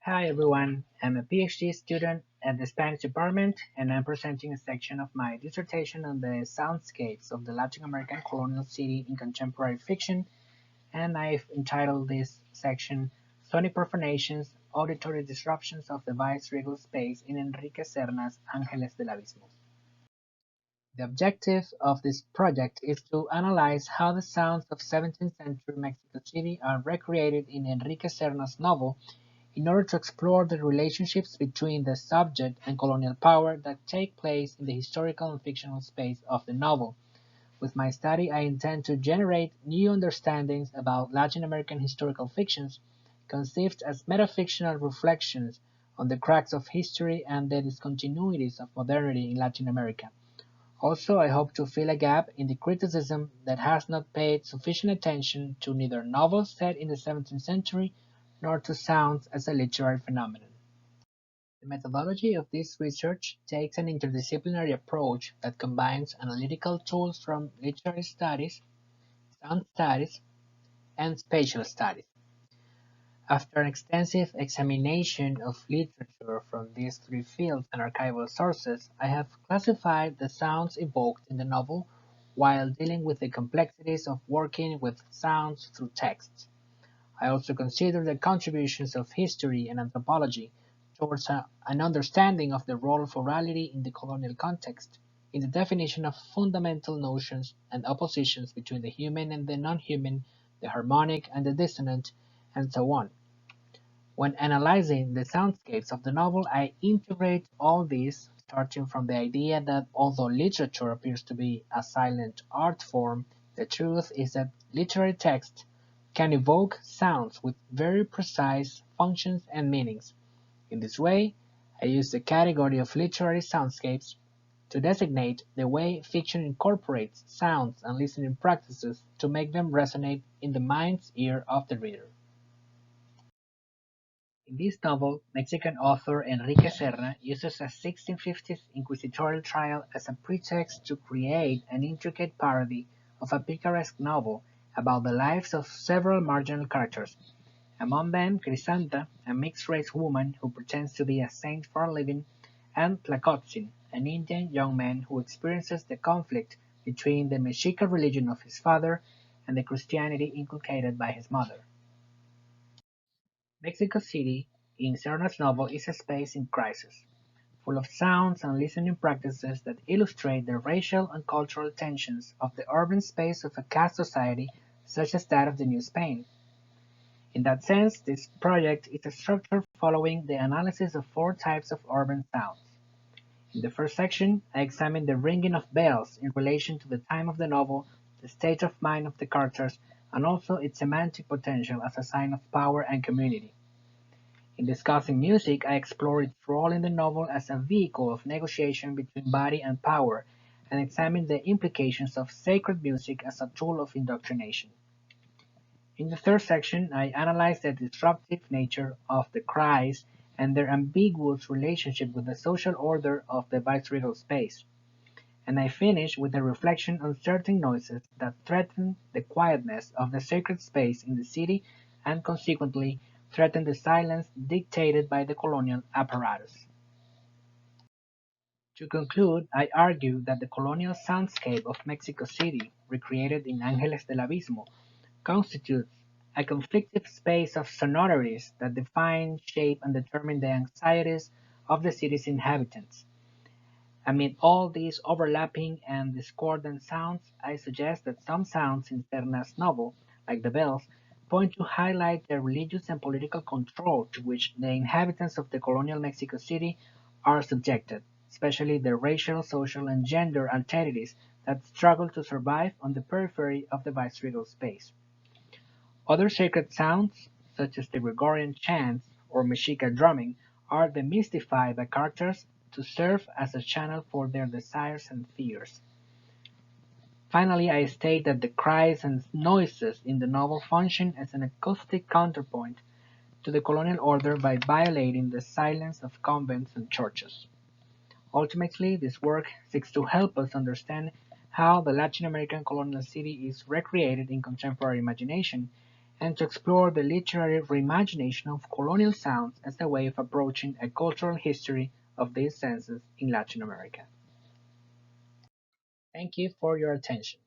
Hi everyone, I'm a PhD student at the Spanish department and I'm presenting a section of my dissertation on the soundscapes of the Latin American colonial city in contemporary fiction, and I've entitled this section Sonic Profanations, Auditory Disruptions of the Vice-Regal Space in Enrique Serna's Ángeles del Abismo. The objective of this project is to analyze how the sounds of 17th century Mexico City are recreated in Enrique Serna's novel in order to explore the relationships between the subject and colonial power that take place in the historical and fictional space of the novel. With my study, I intend to generate new understandings about Latin American historical fictions, conceived as metafictional reflections on the cracks of history and the discontinuities of modernity in Latin America. Also, I hope to fill a gap in the criticism that has not paid sufficient attention to neither novels set in the 17th century nor to sounds as a literary phenomenon. The methodology of this research takes an interdisciplinary approach that combines analytical tools from literary studies, sound studies, and spatial studies. After an extensive examination of literature from these three fields and archival sources, I have classified the sounds evoked in the novel while dealing with the complexities of working with sounds through texts. I also consider the contributions of history and anthropology towards an understanding of the role of orality in the colonial context, in the definition of fundamental notions and oppositions between the human and the non-human, the harmonic and the dissonant, and so on. When analyzing the soundscapes of the novel, I integrate all this, starting from the idea that although literature appears to be a silent art form, the truth is that literary text can evoke sounds with very precise functions and meanings. In this way, I use the category of literary soundscapes to designate the way fiction incorporates sounds and listening practices to make them resonate in the mind's ear of the reader. In this novel, Mexican author Enrique Serra uses a 1650s inquisitorial trial as a pretext to create an intricate parody of a picaresque novel about the lives of several marginal characters, among them Crisanta, a mixed-race woman who pretends to be a saint for a living, and Tlacotzin, an Indian young man who experiences the conflict between the Mexica religion of his father and the Christianity inculcated by his mother. Mexico City, in Serna's novel, is a space in crisis, full of sounds and listening practices that illustrate the racial and cultural tensions of the urban space of a caste society such as that of the New Spain. In that sense, this project is structured following the analysis of four types of urban sounds. In the first section, I examine the ringing of bells in relation to the time of the novel, the state of mind of the characters, and also its semantic potential as a sign of power and community. In discussing music, I explore its role in the novel as a vehicle of negotiation between body and power, and examine the implications of sacred music as a tool of indoctrination. In the third section, I analyze the disruptive nature of the cries and their ambiguous relationship with the social order of the viceregal space, and I finish with a reflection on certain noises that threaten the quietness of the sacred space in the city and consequently threaten the silence dictated by the colonial apparatus. To conclude, I argue that the colonial soundscape of Mexico City, recreated in Ángeles del Abismo, constitutes a conflictive space of sonorities that define, shape, and determine the anxieties of the city's inhabitants. Amid all these overlapping and discordant sounds, I suggest that some sounds in Serna's novel, like the bells, point to highlight the religious and political control to which the inhabitants of the colonial Mexico City are subjected, especially the racial, social, and gender alterities that struggle to survive on the periphery of the viceregal space. Other sacred sounds, such as the Gregorian chants or Mexica drumming, are demystified by characters to serve as a channel for their desires and fears. Finally, I state that the cries and noises in the novel function as an acoustic counterpoint to the colonial order by violating the silence of convents and churches. Ultimately, this work seeks to help us understand how the Latin American colonial city is recreated in contemporary imagination and to explore the literary reimagination of colonial sounds as a way of approaching a cultural history of these senses in Latin America. Thank you for your attention.